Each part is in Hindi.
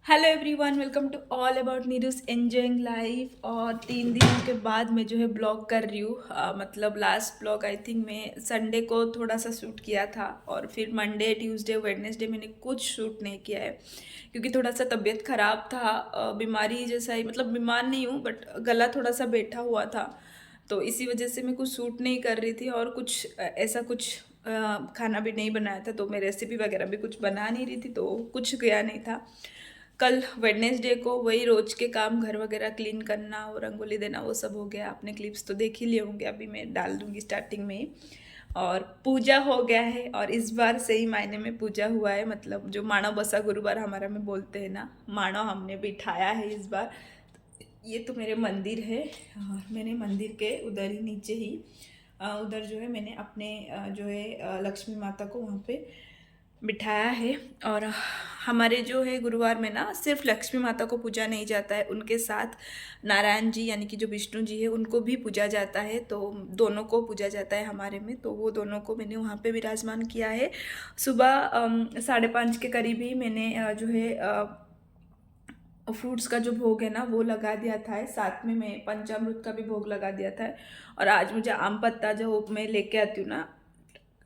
Hello everyone, welcome to all about Neeru's enjoying life. और 3 दिनों के बाद मैं जो है ब्लॉग कर रही हूँ। मतलब लास्ट ब्लॉग आई थिंक मैं संडे को थोड़ा सा शूट किया था, और फिर मंडे ट्यूसडे वेडनेसडे मैंने कुछ शूट नहीं किया है क्योंकि थोड़ा सा तबीयत ख़राब था। बीमारी जैसा ही, मतलब बीमार नहीं हूँ बट गला थोड़ा सा बैठा हुआ था, तो इसी वजह से मैं कुछ शूट नहीं कर रही थी। और कुछ ऐसा कुछ खाना भी नहीं बनाया था, तो मैं रेसिपी वगैरह भी कुछ बना नहीं रही थी, तो कुछ गया नहीं था। कल वेडनेसडे को वही रोज के काम, घर वगैरह क्लीन करना और रंगोली देना, वो सब हो गया। आपने क्लिप्स तो देख ही लिए होंगे, अभी मैं डाल दूंगी स्टार्टिंग में ही। और पूजा हो गया है, और इस बार सही मायने में पूजा हुआ है। मतलब जो माणव बसा गुरुवार हमारा में बोलते हैं ना, माणव हमने बिठाया है इस बार। ये तो मेरे मंदिर है, और मैंने मंदिर के उधर ही नीचे ही उधर जो है मैंने अपने जो है लक्ष्मी माता को वहाँ पे बिठाया है। और हमारे जो है गुरुवार में ना सिर्फ लक्ष्मी माता को पूजा नहीं जाता है, उनके साथ नारायण जी यानी कि जो विष्णु जी है उनको भी पूजा जाता है। तो दोनों को पूजा जाता है हमारे में, तो वो दोनों को मैंने वहाँ पे विराजमान किया है। सुबह 5:30 के करीब ही मैंने जो है फ्रूट्स का जो भोग है ना वो लगा दिया था, साथ में मैं पंचामृत का भी भोग लगा दिया था। और आज मुझे आम पत्ता जो मैं लेके आती हूँ ना,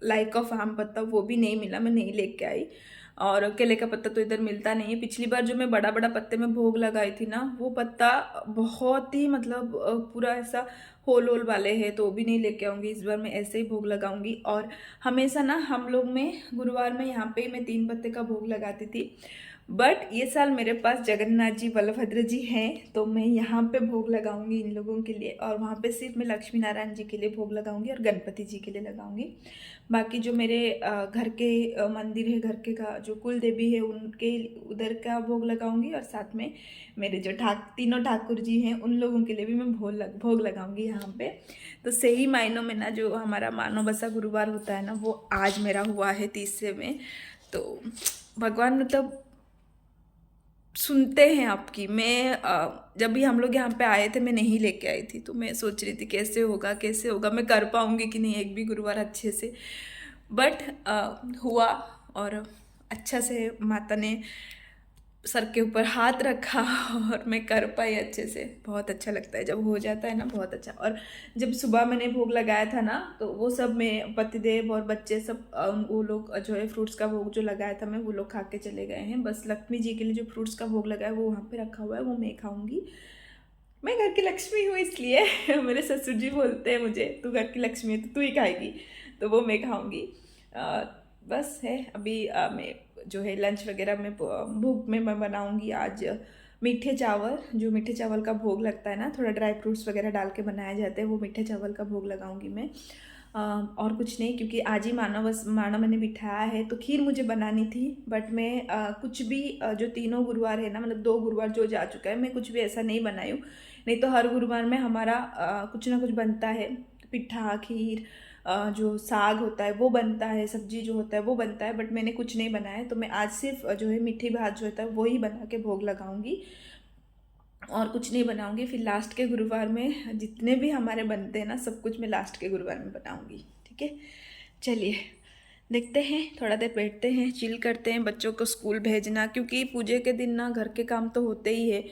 लाइक ऑफ आम पत्ता, वो भी नहीं मिला, मैं नहीं लेके आई। और केले का पत्ता तो इधर मिलता नहीं है। पिछली बार जो मैं बड़ा बड़ा पत्ते में भोग लगाई थी ना, वो पत्ता बहुत ही मतलब पूरा ऐसा होल होल वाले हैं, तो वो भी नहीं लेके आऊँगी। इस बार मैं ऐसे ही भोग लगाऊंगी। और हमेशा ना हम लोग में गुरुवार में यहाँ पे मैं 3 पत्ते का भोग लगाती थी, बट ये साल मेरे पास जगन्नाथ जी बलभद्र जी हैं, तो मैं यहाँ पे भोग लगाऊंगी इन लोगों के लिए। और वहाँ पे सिर्फ मैं लक्ष्मी नारायण जी के लिए भोग लगाऊंगी और गणपति जी के लिए लगाऊंगी। बाकी जो मेरे घर के मंदिर है, घर के का जो कुल देवी है उनके उधर का भोग लगाऊंगी, और साथ में मेरे जो तीनों ठाकुर जी हैं उन लोगों के लिए भी मैं भोग लगाऊंगी यहाँ पे। तो सही मायनों में ना जो हमारा मानो बसा गुरुवार होता है ना, वो आज मेरा हुआ है 30 में। तो भगवान मतलब सुनते हैं आपकी। मैं जब भी हम लोग यहाँ पे आए थे मैं नहीं लेके आई थी, तो मैं सोच रही थी कैसे होगा कैसे होगा, मैं कर पाऊँगी कि नहीं एक भी गुरुवार अच्छे से। बट हुआ, और अच्छा से माता ने सर के ऊपर हाथ रखा और मैं कर पाई अच्छे से। बहुत अच्छा लगता है जब हो जाता है ना, बहुत अच्छा। और जब सुबह मैंने भोग लगाया था ना, तो वो सब मैं पतिदेव और बच्चे सब वो लोग जो है फ्रूट्स का भोग जो लगाया था मैं, वो लोग खा के चले गए हैं। बस लक्ष्मी जी के लिए जो फ्रूट्स का भोग लगाया वो वहाँ पे रखा हुआ है, वो मैं खाऊंगी। मैं घर की लक्ष्मी हूँ इसलिए मेरे ससुर जी बोलते हैं मुझे, तू घर की लक्ष्मी है तो तू ही खाएगी, तो वो मैं खाऊंगी। बस है। अभी मैं जो है लंच वगैरह में भोग में मैं बनाऊंगी आज मीठे चावल। जो मीठे चावल का भोग लगता है ना, थोड़ा ड्राई फ्रूट्स वगैरह डाल के बनाया जाता है, वो मीठे चावल का भोग लगाऊंगी मैं। और कुछ नहीं, क्योंकि आज ही मानो मैंने बिठाया है, तो खीर मुझे बनानी थी। बट मैं कुछ भी जो तीनों गुरुवार है ना, मतलब 2 गुरुवार जो जा चुका है, मैं कुछ भी ऐसा नहीं बनाई हूँ। नहीं तो हर गुरुवार में हमारा कुछ ना कुछ बनता है, पिठा खीर, जो साग होता है वो बनता है, सब्जी जो होता है वो बनता है। बट मैंने कुछ नहीं बनाया है, तो मैं आज सिर्फ जो है मीठी भात जो होता है वही बना के भोग लगाऊंगी, और कुछ नहीं बनाऊंगी। फिर लास्ट के गुरुवार में जितने भी हमारे बनते हैं ना, सब कुछ मैं लास्ट के गुरुवार में बनाऊंगी। ठीक है, चलिए देखते हैं, थोड़ा देर बैठते हैं, चिल करते हैं। बच्चों को स्कूल भेजना, क्योंकि पूजे के दिन ना घर के काम तो होते ही है,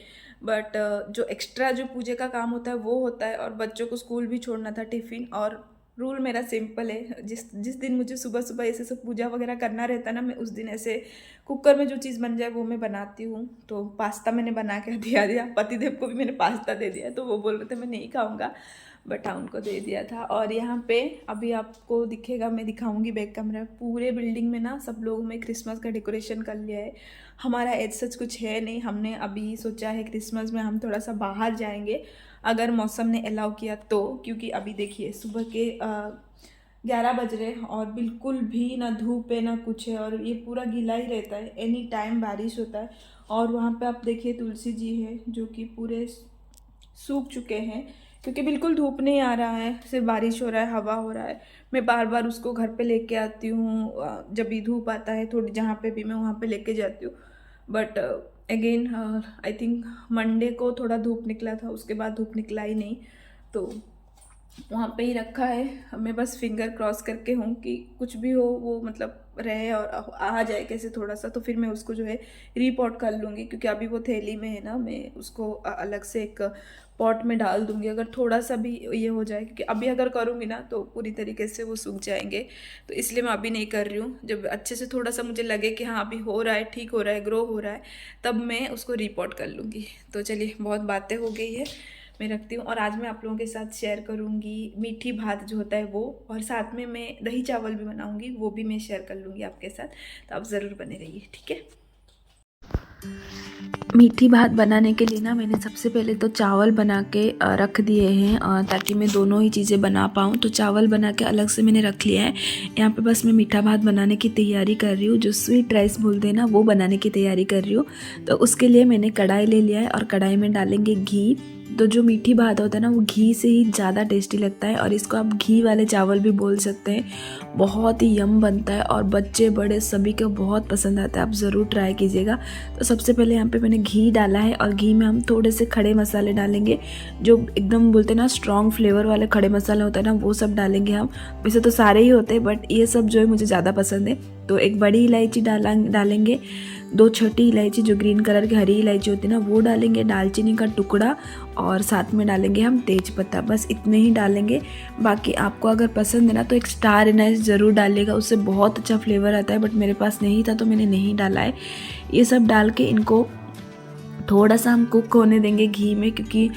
बट जो एक्स्ट्रा जो पूजे का काम होता है वो होता है। और बच्चों को स्कूल भी छोड़ना था, टिफ़िन, और रूल मेरा सिंपल है, जिस जिस दिन मुझे सुबह सुबह ऐसे सब पूजा वगैरह करना रहता है ना, मैं उस दिन ऐसे कुकर में जो चीज़ बन जाए वो मैं बनाती हूँ। तो पास्ता मैंने बना के दिया पतिदेव को भी मैंने पास्ता दे दिया, तो वो बोल रहे थे मैं नहीं खाऊंगा, बट हाँ उनको दे दिया था। और यहाँ पे अभी आपको दिखेगा, मैं दिखाऊंगी बैक कमरा में, पूरे बिल्डिंग में ना सब लोगों में क्रिसमस का डेकोरेशन कर लिया है। हमारा एज सच कुछ है नहीं, हमने अभी सोचा है क्रिसमस में हम थोड़ा सा बाहर जाएंगे अगर मौसम ने अलाउ किया तो, क्योंकि अभी देखिए सुबह के 11 बज रहे हैं और बिल्कुल भी ना धूप है ना कुछ है, और ये पूरा गीला ही रहता है, एनी टाइम बारिश होता है। और वहाँ पे आप देखिए तुलसी जी है जो कि पूरे सूख चुके हैं, क्योंकि बिल्कुल धूप नहीं आ रहा है, सिर्फ बारिश हो रहा है, हवा हो रहा है। मैं बार बार उसको घर पे लेके आती हूँ, जब भी धूप आता है थोड़ी, जहाँ पे भी मैं वहाँ पे लेके जाती हूँ। But again I think Monday को थोड़ा धूप निकला था, उसके बाद धूप निकला ही नहीं, तो वहाँ पे ही रखा है। मैं बस फिंगर क्रॉस करके हूँ कि कुछ भी हो वो मतलब रहे और आ जाए कैसे थोड़ा सा, तो फिर मैं उसको जो है रीपॉट कर लूँगी, क्योंकि अभी वो थैली में है ना, मैं उसको अलग से एक पॉट में डाल दूँगी अगर थोड़ा सा भी ये हो जाए, क्योंकि अभी अगर करूँगी ना तो पूरी तरीके से वो सूख जाएंगे। तो इसलिए मैं अभी नहीं कर रही हूँ, जब अच्छे से थोड़ा सा मुझे लगे कि हाँ अभी हो रहा है, ठीक हो रहा है, ग्रो हो रहा है, तब मैं उसको रीपॉट कर लूँगी। तो चलिए बहुत बातें हो गई है, मैं रखती हूँ। और आज मैं आप लोगों के साथ शेयर करूँगी मीठी भात जो होता है वो, और साथ में मैं दही चावल भी बनाऊँगी, वो भी मैं शेयर कर लूँगी आपके साथ, तो आप ज़रूर बने रहिए, ठीक है। मीठी भात बनाने के लिए ना मैंने सबसे पहले तो चावल बना के रख दिए हैं, ताकि मैं दोनों ही चीज़ें बना पाऊँ। तो चावल बना के अलग से मैंने रख लिया है। यहाँ पे बस मैं मीठा भात बनाने की तैयारी कर रही हूँ, जो स्वीट राइस बोलते हैं ना, वो बनाने की तैयारी कर रही हूँ। तो उसके लिए मैंने कढ़ाई ले लिया है और कढ़ाई में डालेंगे घी। तो जो मीठी भात होता है ना वो घी से ही ज़्यादा टेस्टी लगता है, और इसको आप घी वाले चावल भी बोल सकते हैं। बहुत ही यम बनता है और बच्चे बड़े सभी को बहुत पसंद आता है, आप ज़रूर ट्राई कीजिएगा। तो सबसे पहले यहाँ पे मैंने घी डाला है, और घी में हम थोड़े से खड़े मसाले डालेंगे, जो एकदम बोलते हैं ना स्ट्रॉन्ग फ्लेवर वाले खड़े मसाले होते हैं ना, वो सब डालेंगे हम। वैसे तो सारे ही होते हैं, बट ये सब जो है मुझे ज़्यादा पसंद है। तो एक बड़ी इलायची डालेंगे, 2 छोटी इलायची जो ग्रीन कलर की हरी इलायची होती है ना वो डालेंगे, दालचीनी का टुकड़ा, और साथ में डालेंगे हम तेज पत्ता, बस इतने ही डालेंगे। बाकी आपको अगर पसंद है ना तो एक स्टार एनाइस ज़रूर डालिएगा, उससे बहुत अच्छा फ्लेवर आता है, बट मेरे पास नहीं था तो मैंने नहीं डाला है। ये सब डाल के इनको थोड़ा सा हम कुक होने देंगे घी में, क्योंकि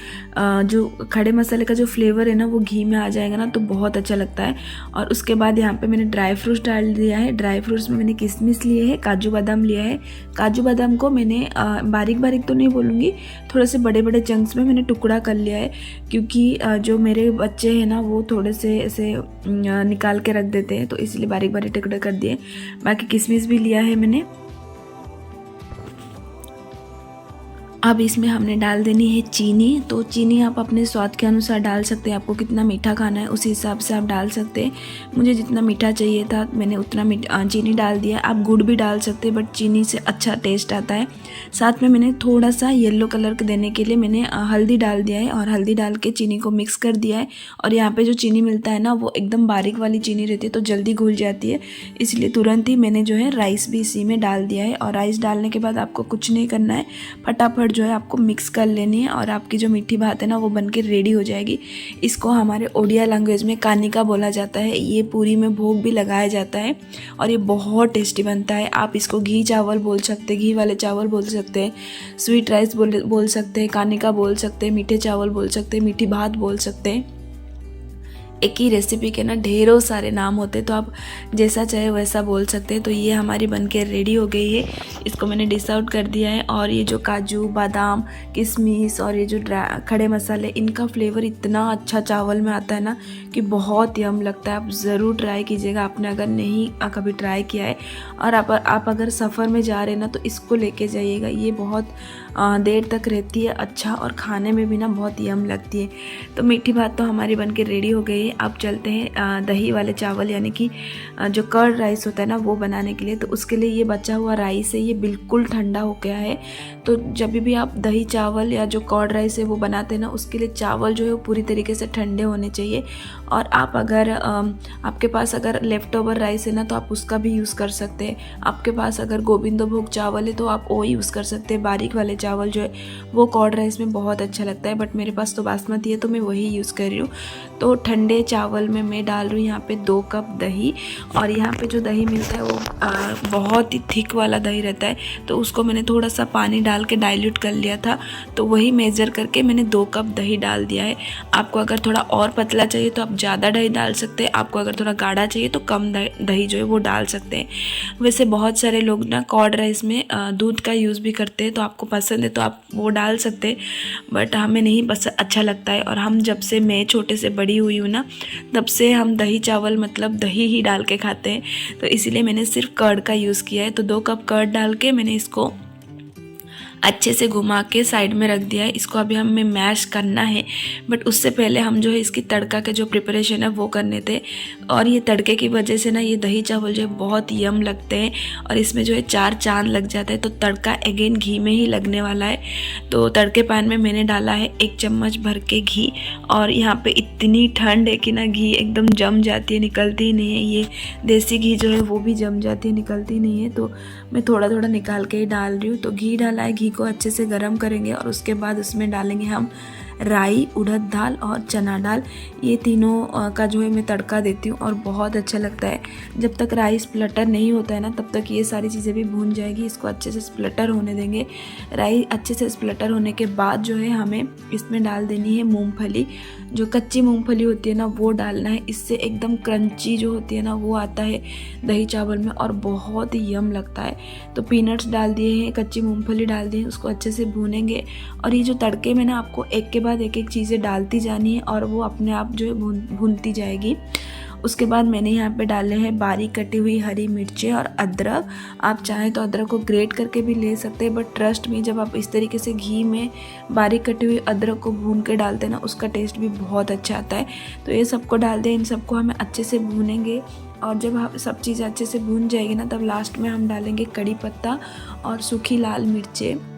जो खड़े मसाले का जो फ्लेवर है ना वो घी में आ जाएगा ना तो बहुत अच्छा लगता है। और उसके बाद यहाँ पे मैंने ड्राई फ्रूट्स डाल दिया है। ड्राई फ्रूट्स में मैंने किशमिश लिए है, काजू बादाम लिया है। काजू बादाम को मैंने बारीक बारीक तो नहीं बोलूँगी, थोड़े से बड़े बड़े चंक्स में मैंने टुकड़ा कर लिया है, क्योंकि जो मेरे बच्चे हैं ना वो थोड़े से ऐसे निकाल के रख देते हैं, तो इसलिए बारीक बारीक टुकड़े कर दिए। बाकी किशमिश भी लिया है मैंने। अब इसमें हमने डाल देनी है चीनी। तो चीनी आप अपने स्वाद के अनुसार डाल सकते हैं, आपको कितना मीठा खाना है उस हिसाब से आप डाल सकते हैं। मुझे जितना मीठा चाहिए था मैंने उतना चीनी डाल दिया। आप गुड़ भी डाल सकते हैं, बट चीनी से अच्छा टेस्ट आता है। साथ में मैंने थोड़ा सा येलो कलर के देने के लिए मैंने हल्दी डाल दिया है, और हल्दी डाल के चीनी को मिक्स कर दिया है। और यहाँ पर जो चीनी मिलता है ना वो एकदम बारीक वाली चीनी रहती है, तो जल्दी घुल जाती है, इसलिए तुरंत ही मैंने जो है राइस भी इसी में डाल दिया है। और राइस डालने के बाद आपको कुछ नहीं करना है, फटाफट जो है आपको मिक्स कर लेनी है, और आपकी जो मीठी भात है ना वो बनके रेडी हो जाएगी। इसको हमारे ओडिया लैंग्वेज में कानिका बोला जाता है। ये पूरी में भोग भी लगाया जाता है, और ये बहुत टेस्टी बनता है। आप इसको घी चावल बोल सकते हैं, घी वाले चावल बोल सकते हैं, स्वीट राइस बोल सकते हैं, कानिका बोल सकते हैं, मीठे चावल बोल सकते हैं, मीठी भात बोल सकते हैं। एक ही रेसिपी के ना ढेरों सारे नाम होते, तो आप जैसा चाहे वैसा बोल सकते हैं। तो ये हमारी बनके रेडी हो गई है, इसको मैंने डिश आउट कर दिया है। और ये जो काजू बादाम किशमिश और ये जो खड़े मसाले, इनका फ्लेवर इतना अच्छा चावल में आता है ना कि बहुत यम लगता है। आप ज़रूर ट्राई कीजिएगा, आपने अगर नहीं कभी ट्राई किया है। और आप अगर सफ़र में जा रहे हैं ना तो इसको लेके जाइएगा, ये बहुत देर तक रहती है अच्छा, और खाने में भी ना बहुत यम लगती है। तो मीठी भात तो हमारी बनके रेडी हो गई है। अब चलते हैं दही वाले चावल, यानी कि जो कर्ड राइस होता है ना वो बनाने के लिए। तो उसके लिए ये बचा हुआ राइस है, ये बिल्कुल ठंडा हो गया है। तो जब भी आप दही चावल या जो कर्ड राइस है वो बनाते हैं ना, उसके लिए चावल जो है वो पूरी तरीके से ठंडे होने चाहिए। और आप अगर आपके पास अगर लेफ़्ट ओवर राइस है ना तो आप उसका भी यूज़ कर सकते हैं। आपके पास अगर गोविंदो भोग चावल है तो आप वो यूज़ कर सकते हैं। बारीक वाले चावल जो है वो कर्ड राइस में बहुत अच्छा लगता है, बट मेरे पास तो बासमती है तो मैं वही यूज़ कर रही हूँ। तो ठंडे पूरे चावल में मैं डाल रही हूँ यहाँ पे 2 कप दही। और यहाँ पे जो दही मिलता है वो बहुत ही थिक वाला दही रहता है, तो उसको मैंने थोड़ा सा पानी डाल के डाइल्यूट कर लिया था, तो वही मेज़र करके मैंने 2 कप दही डाल दिया है। आपको अगर थोड़ा और पतला चाहिए तो आप ज़्यादा दही डाल सकते हैं, आपको अगर थोड़ा गाढ़ा चाहिए तो कम दही जो है वो डाल सकते हैं। वैसे बहुत सारे लोग ना कर्ड राइस में दूध का यूज़ भी करते हैं, तो आपको पसंद है तो आप वो डाल सकते हैं, बट हमें नहीं पसंद अच्छा लगता है। और हम जब से मैं छोटे से बड़ी हुई हूँ ना, तब से हम दही चावल मतलब दही ही डाल के खाते हैं, तो इसीलिए मैंने सिर्फ कर्ड का यूज़ किया है। तो 2 कप कर्ड डाल के मैंने इसको अच्छे से घुमा के साइड में रख दिया है। इसको अभी हमें मैश करना है, बट उससे पहले हम जो है इसकी तड़का के जो प्रिपरेशन है वो करने थे। और ये तड़के की वजह से ना ये दही चावल जो है बहुत यम लगते हैं और इसमें जो है 4 चांद लग जाता है। तो तड़का अगेन घी में ही लगने वाला है। तो तड़के पैन में मैंने डाला है 1 चम्मच भर के घी, और यहाँ पे इतनी ठंड है कि ना घी एकदम जम जाती है, निकलती ही नहीं है। ये देसी घी जो है वो भी जम जाती है, निकलती नहीं है, तो मैं थोड़ा थोड़ा निकाल के ही डाल रही हूँ। तो घी डाला है, घी को अच्छे से गर्म करेंगे और उसके बाद उसमें डालेंगे हम राई, उड़द दाल और चना दाल। ये तीनों का जो है मैं तड़का देती हूँ और बहुत अच्छा लगता है। जब तक राई स्प्लटर नहीं होता है ना, तब तक ये सारी चीज़ें भी भून जाएगी। इसको अच्छे से स्प्लटर होने देंगे। राई अच्छे से स्प्लटर होने के बाद जो है हमें इसमें डाल देनी है मूंगफली। जो कच्ची मूंगफली होती है ना वो डालना है, इससे एकदम क्रंची जो होती है ना वो आता है दही चावल में और बहुत ही यम लगता है। तो पीनट्स डाल दिए हैं, कच्ची मूंगफली डाल दी है, उसको अच्छे से भूनेंगे। और ये जो तड़के में ना आपको एक के बाद एक चीज़ें डालती जानी है और वो अपने आप जो है भूनती जाएगी। उसके बाद मैंने यहाँ पे डाले हैं बारीक कटी हुई हरी मिर्चें और अदरक। आप चाहें तो अदरक को ग्रेट करके भी ले सकते हैं, बट ट्रस्ट में जब आप इस तरीके से घी में बारीक कटी हुई अदरक को भून के डालते हैं ना, उसका टेस्ट भी बहुत अच्छा आता है। तो ये सबको डाल दें, इन सबको हमें अच्छे से भूनेंगे। और जब सब चीज़ अच्छे से भून जाएगी ना, तब लास्ट में हम डालेंगे कड़ी पत्ता और सूखी लाल मिर्चें।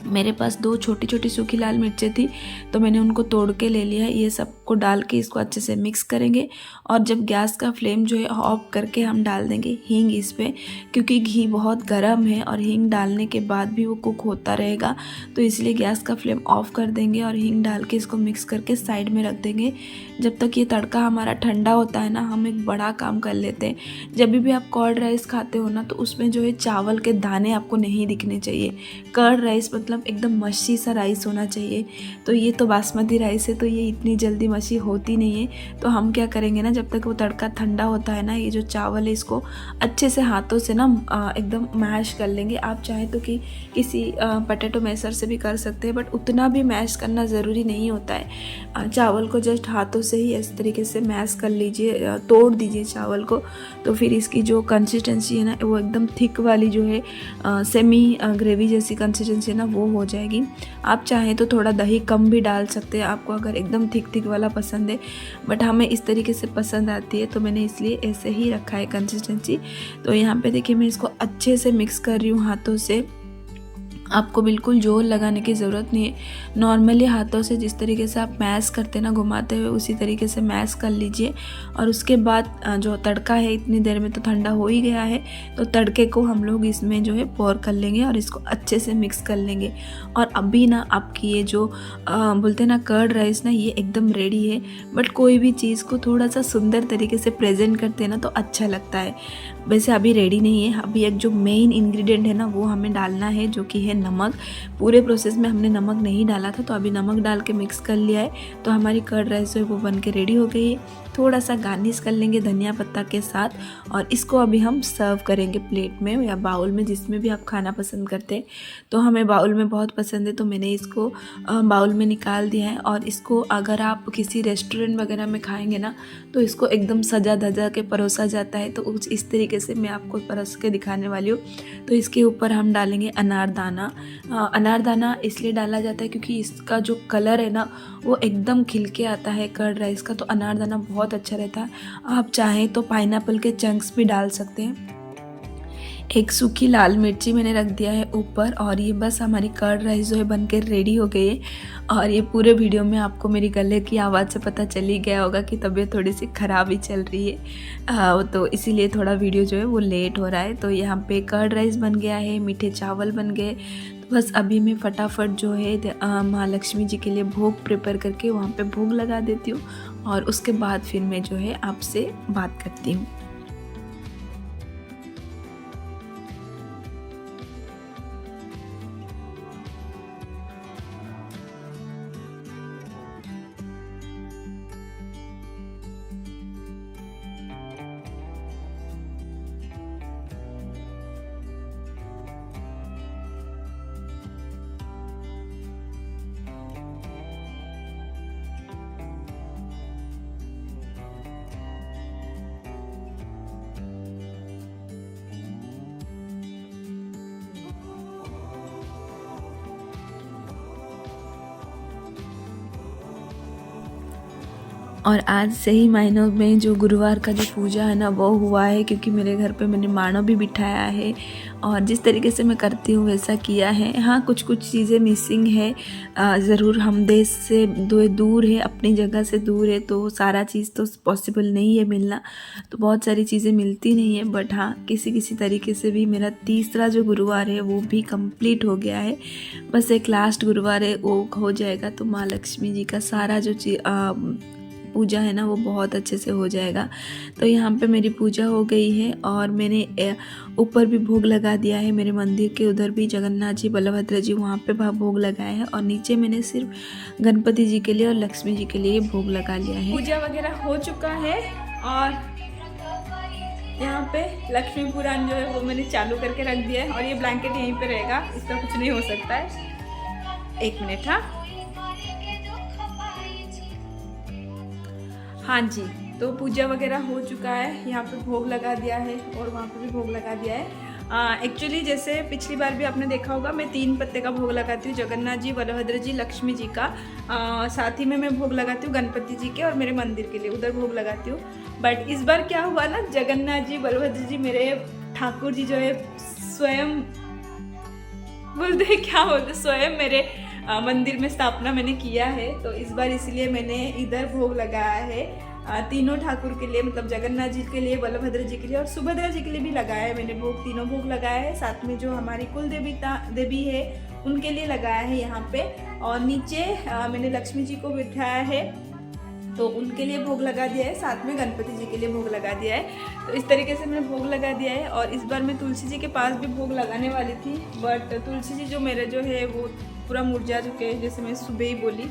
मेरे पास 2 छोटी छोटी सूखी लाल मिर्चें थी, तो मैंने उनको तोड़ के ले लिया है। ये सबको डाल के इसको अच्छे से मिक्स करेंगे। और जब गैस का फ्लेम जो है ऑफ करके हम डाल देंगे हींग इस पर, क्योंकि घी बहुत गर्म है और हींग डालने के बाद भी वो कुक होता रहेगा, तो इसलिए गैस का फ्लेम ऑफ कर देंगे और हींग डाल के इसको मिक्स करके साइड में रख देंगे। जब तक ये तड़का हमारा ठंडा होता है ना, हम एक बड़ा काम कर लेते हैं। जब भी आप कर्ड राइस खाते हो ना, तो उसमें जो है चावल के दाने आपको नहीं दिखने चाहिए। कर्ड राइस मतलब एकदम मच्छी सा राइस होना चाहिए। तो ये तो बासमती राइस है, तो ये इतनी जल्दी मच्छी होती नहीं है। तो हम क्या करेंगे ना, जब तक वो तड़का ठंडा होता है ना, ये जो चावल है इसको अच्छे से हाथों से ना एकदम मैश कर लेंगे। आप चाहें तो कि किसी पोटैटो मैशर से भी कर सकते हैं, बट उतना भी मैश करना ज़रूरी नहीं होता है। चावल को जस्ट हाथों से ही इस तरीके से मैश कर लीजिए, तोड़ दीजिए चावल को, तो फिर इसकी जो कंसिस्टेंसी है ना वो एकदम थिक वाली जो है सेमी ग्रेवी जैसी कंसिस्टेंसी है ना वो हो जाएगी। आप चाहें तो थोड़ा दही कम भी डाल सकते हैं, आपको अगर एकदम थिक वाला पसंद है, बट हमें इस तरीके से पसंद आती है, तो मैंने इसलिए ऐसे ही रखा है कंसिस्टेंसी। तो यहाँ पे देखिए मैं इसको अच्छे से मिक्स कर रही हूँ हाथों से। आपको बिल्कुल जोर लगाने की ज़रूरत नहीं है, नॉर्मली हाथों से जिस तरीके से आप मैश करते ना घुमाते हुए, उसी तरीके से मैश कर लीजिए। और उसके बाद जो तड़का है इतनी देर में तो ठंडा हो ही गया है, तो तड़के को हम लोग इसमें जो है पोर कर लेंगे और इसको अच्छे से मिक्स कर लेंगे। और अभी ना आपकी ये जो बोलते हैं ना कर्ड राइस ना, ये एकदम रेडी है। बट कोई भी चीज़ को थोड़ा सा सुंदर तरीके से प्रेजेंट करते हैं ना तो अच्छा लगता है। वैसे अभी रेडी नहीं है, अभी एक जो मेन इंग्रेडिएंट है ना वो हमें डालना है, जो कि है नमक। पूरे प्रोसेस में हमने नमक नहीं डाला था, तो अभी नमक डाल के मिक्स कर लिया है। तो हमारी कर्ड राइस जो है वो बन के रेडी हो गई है। थोड़ा सा गार्निश कर लेंगे धनिया पत्ता के साथ, और इसको अभी हम सर्व करेंगे प्लेट में या बाउल में, जिसमें भी आप खाना पसंद करते हैं। तो हमें बाउल में बहुत पसंद है, तो मैंने इसको बाउल में निकाल दिया है। और इसको अगर आप किसी रेस्टोरेंट वगैरह में खाएंगे ना, तो इसको एकदम सजा धजा के परोसा जाता है। तो इस तरीके से मैं आपको परोस के दिखाने वाली हूँ। तो इसके ऊपर हम डालेंगे अनारदाना। अनारदाना इसलिए डाला जाता है क्योंकि इसका जो कलर है ना वो एकदम खिल के आता है कर्ड राइस का, तो अनारदाना बहुत अच्छा रहता है। आप चाहें तो पाइनएप्पल के चंक्स भी डाल सकते हैं। एक सूखी लाल मिर्ची मैंने रख दिया है ऊपर, और ये बस हमारी कर्ड राइस जो है बनकर रेडी हो गई है। और ये पूरे वीडियो में आपको मेरी गले की आवाज़ से पता चल ही गया होगा कि तबीयत थोड़ी सी ख़राब ही चल रही है, तो इसीलिए थोड़ा वीडियो जो है वो लेट हो रहा है। तो यहाँ पे कर्ड राइस बन गया है, मीठे चावल बन गए। बस अभी मैं फटाफट जो है महालक्ष्मी जी के लिए भोग प्रिपेयर करके वहाँ पे भोग लगा देती हूँ, और उसके बाद फिर मैं जो है आपसे बात करती हूँ। और आज सही मायनों में जो गुरुवार का जो पूजा है ना वो हुआ है, क्योंकि मेरे घर पे मैंने मानो भी बिठाया है और जिस तरीके से मैं करती हूँ वैसा किया है। हाँ, कुछ कुछ चीज़ें मिसिंग है, ज़रूर हम देश से दूर है, अपनी जगह से दूर है, तो सारा चीज़ तो पॉसिबल नहीं है मिलना, तो बहुत सारी चीज़ें मिलती नहीं है। बट हाँ, किसी किसी तरीके से भी मेरा तीसरा जो गुरुवार है वो भी कंप्लीट हो गया है। बस एक लास्ट गुरुवार है, वो हो जाएगा तो माँ लक्ष्मी जी का सारा जो पूजा है ना वो बहुत अच्छे से हो जाएगा। तो यहाँ पे मेरी पूजा हो गई है और मैंने ऊपर भी भोग लगा दिया है, मेरे मंदिर के उधर भी जगन्नाथ जी बलभद्र जी वहाँ पे भोग लगाए हैं, और नीचे मैंने सिर्फ गणपति जी के लिए और लक्ष्मी जी के लिए भोग लगा लिया है। पूजा वगैरह हो चुका है और यहाँ पे लक्ष्मी पुराण जो है वो मैंने चालू करके रख दिया है, और ये ब्लैंकेट यहीं पे रहेगा, इसका कुछ नहीं हो सकता है। 1 मिनट। हाँ जी, तो पूजा वगैरह हो चुका है, यहाँ पे भोग लगा दिया है और वहाँ पे भी भोग लगा दिया है। एक्चुअली जैसे पिछली बार भी आपने देखा होगा, मैं 3 पत्ते का भोग लगाती हूँ, जगन्नाथ जी, बलभद्र जी, लक्ष्मी जी का। साथ ही में मैं भोग लगाती हूँ गणपति जी के और मेरे मंदिर के लिए, उधर भोग लगाती हूँ। बट इस बार क्या हुआ ना, जगन्नाथ जी बलभद्र जी मेरे ठाकुर जी जो है स्वयं बोलते क्या बोलते स्वयं मेरे मंदिर में स्थापना मैंने किया है, तो इस बार इसलिए मैंने इधर भोग लगाया है तीनों ठाकुर के लिए, मतलब जगन्नाथ जी के लिए, बलभद्र जी के लिए और सुभद्रा जी के लिए भी लगाया है मैंने भोग, तीनों भोग लगाया है। साथ में जो हमारी कुल देवी है उनके लिए लगाया है यहाँ पे, और नीचे मैंने लक्ष्मी जी को बिठाया है तो उनके लिए भोग लगा दिया है, साथ में गणपति जी के लिए भोग लगा दिया है। तो इस तरीके से मैंने भोग लगा दिया है। और इस बार मैं तुलसी जी के पास भी भोग लगाने वाली थी, बट तुलसी जी जो मेरे जो है वो पूरा मुरझा चुके हैं, जैसे मैं सुबह ही बोली।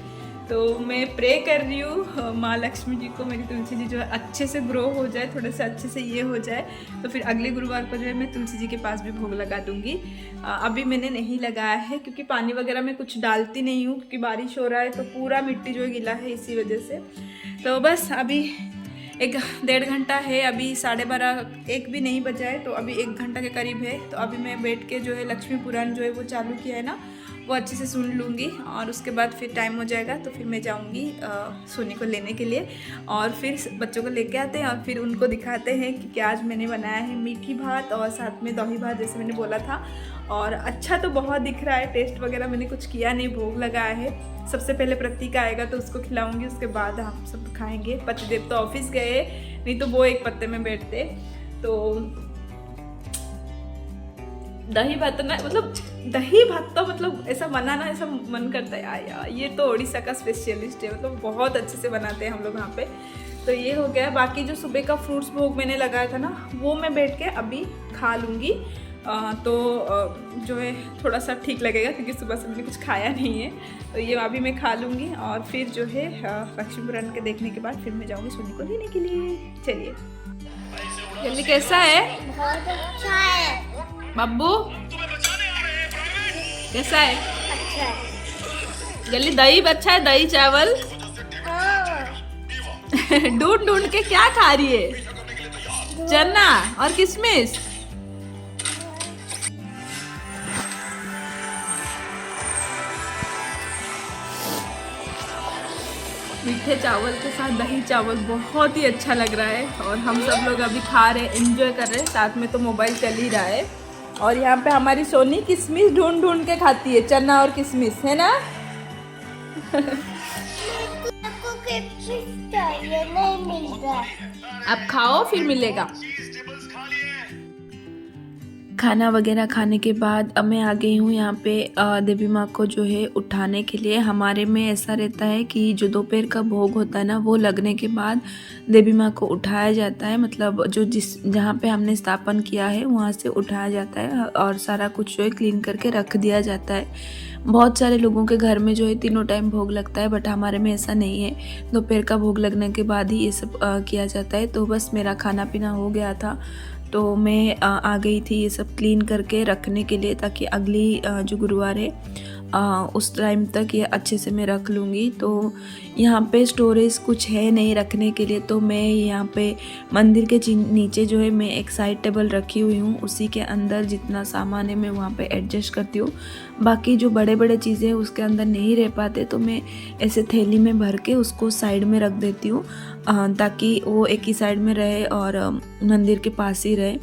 तो मैं प्रे कर रही हूँ माँ लक्ष्मी जी को, मेरी तुलसी जी जो है अच्छे से ग्रो हो जाए, थोड़ा सा अच्छे से ये हो जाए, तो फिर अगले गुरुवार को जो है मैं तुलसी जी के पास भी भोग लगा दूँगी। अभी मैंने नहीं लगाया है क्योंकि पानी वगैरह मैं कुछ डालती नहीं हूँ, क्योंकि बारिश हो रहा है तो पूरा मिट्टी जो है गीला है, इसी वजह से। तो बस अभी 1-1.5 घंटा है, अभी 12:30 1 भी नहीं बजा है, तो अभी 1 घंटा के करीब है। तो अभी मैं बैठ के जो है लक्ष्मी पुराण जो है वो चालू किया है ना, वो अच्छे से सुन लूँगी, और उसके बाद फिर टाइम हो जाएगा तो फिर मैं जाऊँगी सोनी को लेने के लिए, और फिर बच्चों को लेके आते हैं और फिर उनको दिखाते हैं कि आज मैंने बनाया है मीठी भात और साथ में दही भात, जैसे मैंने बोला था। और अच्छा तो बहुत दिख रहा है, टेस्ट वगैरह मैंने कुछ किया नहीं, भोग लगाया है। सबसे पहले प्रतीक आएगा तो उसको खिलाऊंगी, उसके बाद हम सब खाएंगे। पतिदेव तो ऑफिस गए, नहीं तो वो एक पत्ते में बैठते। तो दही भात ना, मतलब दही भात तो मतलब ऐसा बनाना, ऐसा मन करता है यार, ये तो उड़ीसा का स्पेशलिस्ट है, मतलब बहुत अच्छे से बनाते हैं हम लोग यहाँ पे। तो ये हो गया। बाकी जो सुबह का फ्रूट्स भोग मैंने लगाया था ना, वो मैं बैठ के अभी खा लूँगी, तो जो है थोड़ा सा ठीक लगेगा, क्योंकि सुबह से मैंने कुछ खाया नहीं है। तो ये अभी मैं खा लूँगी, और फिर जो है लक्ष्मी पुराण के देखने के बाद फिर मैं जाऊँगी सोनी को लेने के लिए। चलिए, जल्दी। कैसा है? बहुत अच्छा है। बब्बू कैसा है? अच्छा है। जल्दी। दही अच्छा है, दही चावल हाँ। ढूंढ ढूंढ के क्या खा रही है? चना और किशमिश। मीठे चावल के साथ दही चावल बहुत ही अच्छा लग रहा है, और हम सब लोग अभी खा रहे हैं, एंजॉय कर रहे हैं। साथ में तो मोबाइल चल ही रहा है, और यहाँ पे हमारी सोनी किशमिश ढूंढ ढूंढ के खाती है, चना और किशमिश, है ना? चाहिए, नहीं मिल रहा। अब खाओ फिर मिलेगा। खाना वगैरह खाने के बाद अब मैं आ गई हूँ यहाँ पे देवी माँ को जो है उठाने के लिए। हमारे में ऐसा रहता है कि जो दोपहर का भोग होता है ना, वो लगने के बाद देवी माँ को उठाया जाता है। मतलब जो जहाँ पे हमने स्थापन किया है वहाँ से उठाया जाता है और सारा कुछ जो है क्लीन करके रख दिया जाता है। बहुत सारे लोगों के घर में जो है तीनों टाइम भोग लगता है, बट हमारे में ऐसा नहीं है। दोपहर का भोग लगने के बाद ही ये सब किया जाता है। तो बस मेरा खाना पीना हो गया था, तो मैं आ गई थी ये सब क्लीन करके रखने के लिए, ताकि अगली जो गुरुवार है उस टाइम तक ये अच्छे से मैं रख लूँगी। तो यहाँ पे स्टोरेज कुछ है नहीं रखने के लिए, तो मैं यहाँ पे मंदिर के नीचे जो है मैं एक साइड टेबल रखी हुई हूँ, उसी के अंदर जितना सामान है मैं वहाँ पे एडजस्ट करती हूँ। बाकी जो बड़े बड़े चीज़ें उसके अंदर नहीं रह पाते, तो मैं ऐसे थैली में भर के उसको साइड में रख देती हूँ, ताकि वो एक ही साइड में रहे और मंदिर के पास ही रहे।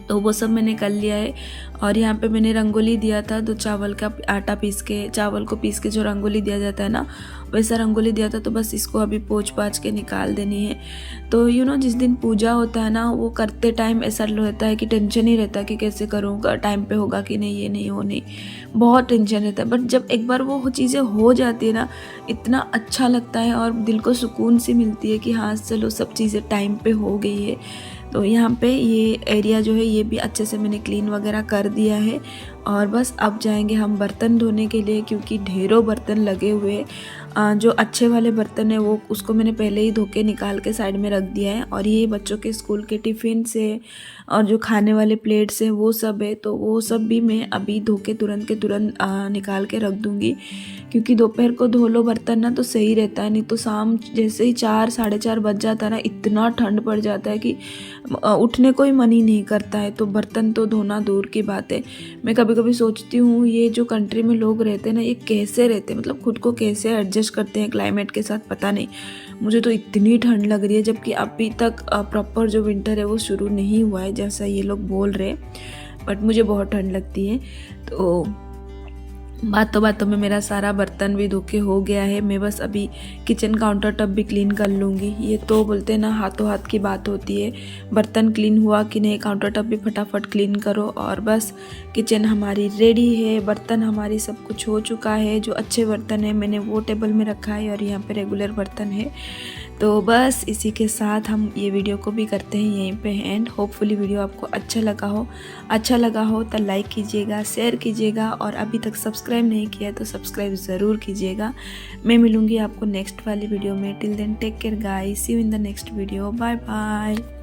तो वो सब मैंने कर लिया है। और यहाँ पे मैंने रंगोली दिया था, तो चावल का आटा पीस के, चावल को पीस के जो रंगोली दिया जाता है ना, वैसा रंगोली दिया था। तो बस इसको अभी पोंछ पाछ के निकाल देनी है। तो जिस दिन पूजा होता है ना, वो करते टाइम ऐसा रहता है कि टेंशन ही रहता है कि कैसे करूँगा, टाइम पे होगा कि नहीं, ये नहीं हो नहीं, बहुत टेंशन रहता है। बट जब एक बार वो चीज़ें हो जाती है ना, इतना अच्छा लगता है और दिल को सुकून सी मिलती है कि हाँ चलो सब चीज़ें टाइम पे हो गई है। तो यहाँ पे ये एरिया जो है ये भी अच्छे से मैंने क्लीन वगैरह कर दिया है। और बस अब जाएंगे हम बर्तन धोने के लिए, क्योंकि ढेरों बर्तन लगे हुए। जो अच्छे वाले बर्तन है वो उसको मैंने पहले ही धो के निकाल के साइड में रख दिया है। और ये बच्चों के स्कूल के टिफ़िन से और जो खाने वाले प्लेट्स हैं वो सब है, तो वो सब भी मैं अभी धो के तुरंत के तुरंत निकाल के रख दूँगी। क्योंकि दोपहर को धो लो बर्तन ना तो सही रहता है, नहीं तो शाम जैसे ही 4 साढ़े 4 बज जाता है ना, इतना ठंड पड़ जाता है कि उठने को ही मन ही नहीं करता है। तो बर्तन तो धोना दूर की बात है। मैं कभी कभी सोचती हूँ ये जो कंट्री में लोग रहते हैं ना, ये कैसे रहते हैं, मतलब खुद को कैसे एडजस्ट करते हैं क्लाइमेट के साथ, पता नहीं। मुझे तो इतनी ठंड लग रही है, जबकि अभी तक प्रॉपर जो विंटर है वो शुरू नहीं हुआ है जैसा ये लोग बोल रहे, बट मुझे बहुत ठंड लगती है। तो बातों बातों में मेरा सारा बर्तन भी धो के हो गया है। मैं बस अभी किचन काउंटर टॉप भी क्लीन कर लूँगी। ये तो बोलते हैं ना, हाथों हाथ की बात होती है। बर्तन क्लीन हुआ कि नहीं, काउंटर टॉप भी फटाफट क्लीन करो। और बस किचन हमारी रेडी है, बर्तन हमारी सब कुछ हो चुका है। जो अच्छे बर्तन है मैंने वो टेबल में रखा है और यहाँ पे रेगुलर बर्तन है। तो बस इसी के साथ हम ये वीडियो को भी करते हैं यहीं पे एंड। होपफुली वीडियो आपको अच्छा लगा हो तो लाइक कीजिएगा, शेयर कीजिएगा, और अभी तक सब्सक्राइब नहीं किया तो सब्सक्राइब ज़रूर कीजिएगा। मैं मिलूँगी आपको नेक्स्ट वाली वीडियो में। Till then take care guys, see you in the next video, bye bye.